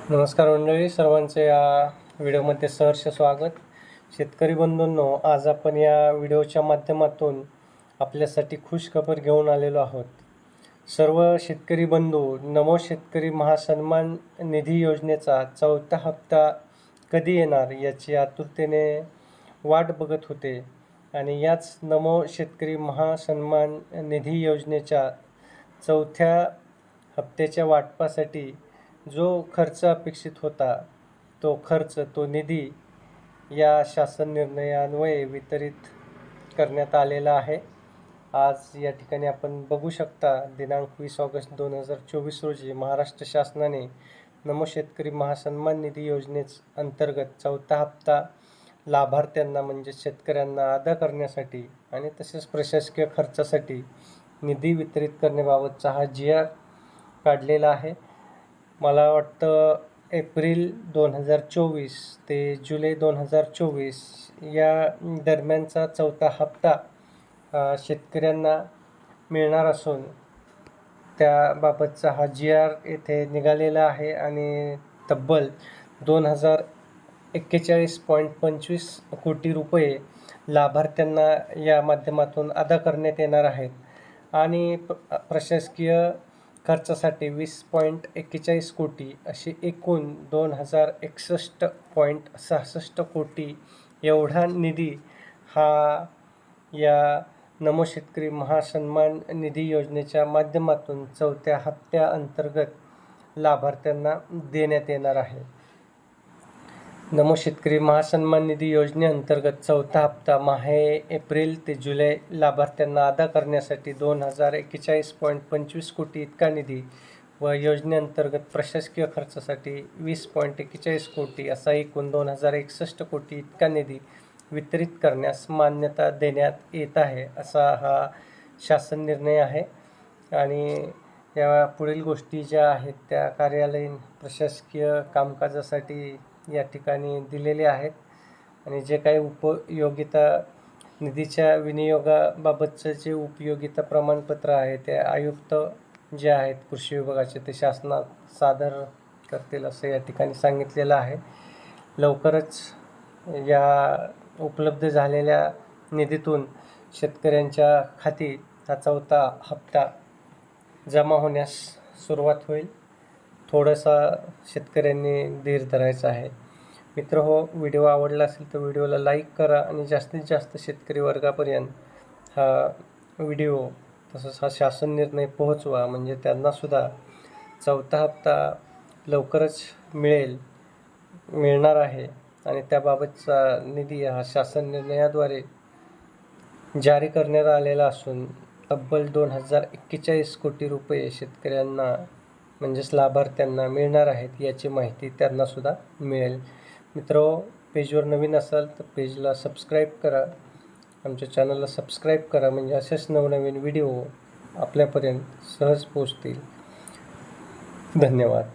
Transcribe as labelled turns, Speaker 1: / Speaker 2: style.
Speaker 1: नमस्कार मंडळी, सर्वांचे या व्हिडिओमध्ये सहर्ष स्वागत. शेतकरी बंधूंनो, आज आपण या व्हिडिओच्या माध्यमातून आपल्यासाठी खुशखबर घेऊन आलेलो आहोत. सर्व शेतकरी बंधू नमो शेतकरी महासन्मान निधी योजनेचा 4था हप्ता कधी येणार याची आतुरतेने वाट बघत होते आणि याच नमो शेतकरी महासन्मान निधी योजनेच्या 4थ्या हप्त्याच्या वाटपासाठी जो खर्च अपेक्षित होता तो निधी या शासन निर्णयान्वये वितरित करण्यात आलेला आहे. आज या ठिकाणी आपण बघू शकता, दिनांक 20 ऑगस्ट 2024 रोजी महाराष्ट्र शासनाने नमो शेतकरी महासन्मान निधी योजनेअंतर्गत 4था हप्ता लाभार्थ्यांना म्हणजे शेतकऱ्यांना अदा करण्यासाठी आणि तसेच प्रशासकीय खर्चासाठी निधी वितरित करण्याबाबतचा हा GR काढलेला आहे. मला वाटतं एप्रिल 2024 ते जुलै 2024 या दरम्यानचा 4था हप्ता शेतकऱ्यांना मिळणार असून त्याबाबतचा हा GR येथे निघालेला आहे आणि तब्बल 2041.25 कोटी रुपये लाभार्थ्यांना या माध्यमातून अदा करण्यात येणार आहेत आणि प्रशासकीय खर्चासाठी 20.41 कोटी अशी एकूण 2061.66 कोटी एवढा निधी हा या नमो शेतकरी महासन्मान निधी योजनेच्या माध्यमातून 4थ्या हप्त्याअंतर्गत लाभार्थ्यांना देण्यात येणार आहे. नमो शेतकरी महासन्मान निधी योजनेअंतर्गत 4था हप्ता माहे एप्रिल ते जुलै लाभार्थ्यांना अदा करण्यासाठी 2041.25 कोटी इतका निधी व योजनेअंतर्गत प्रशासकीय खर्चासाठी 20.41 कोटी असा एकूण 2061 कोटी इतका निधी वितरित करण्यास मान्यता देण्यात येत आहे, असा हा शासन निर्णय आहे. आणि या पुढील गोष्टी ज्या आहेत त्या कार्यालयीन प्रशासकीय कामकाजासाठी या ठिकाणी दिलेले आहेत आणि जे काही उपयोगिता निधीच्या विनियोगाबाबतचं जे उपयोगिता प्रमाणपत्र आहे ते आयुक्त जे आहेत कृषी विभागाचे ते शासनात सादर करतील असं या ठिकाणी सांगितलेलं आहे. लवकरच या उपलब्ध झालेल्या निधीतून शेतकऱ्यांच्या खाती हा 4था हप्ता जमा होण्यास सुरुवात होईल. थोडासा शेतकऱ्यांनी धीर धरायचा आहे. मित्रहो, व्हिडिओ आवडला असेल तर व्हिडिओला लाईक करा आणि जास्तीत जास्त शेतकरी वर्गापर्यंत हा व्हिडिओ तसंच हा शासन निर्णय पोहोचवा, म्हणजे त्यांनासुद्धा 4था हप्ता लवकरच मिळणार आहे आणि त्याबाबतचा निधी हा शासन निर्णयाद्वारे जारी करण्यात आलेला असून तब्बल 2041 कोटी रुपये शेतकऱ्यांना म्हणजेच लाभार्थ्यांना मिळणार आहेत याची माहिती त्यांनासुद्धा मिळेल. मित्रांनो, पेजवर नवीन असाल तर पेजला सबस्क्राईब करा, आमच्या चॅनलला सबस्क्राईब करा, म्हणजे असेच नवनवीन व्हिडिओ आपल्यापर्यंत सहज पोहोचतील. धन्यवाद.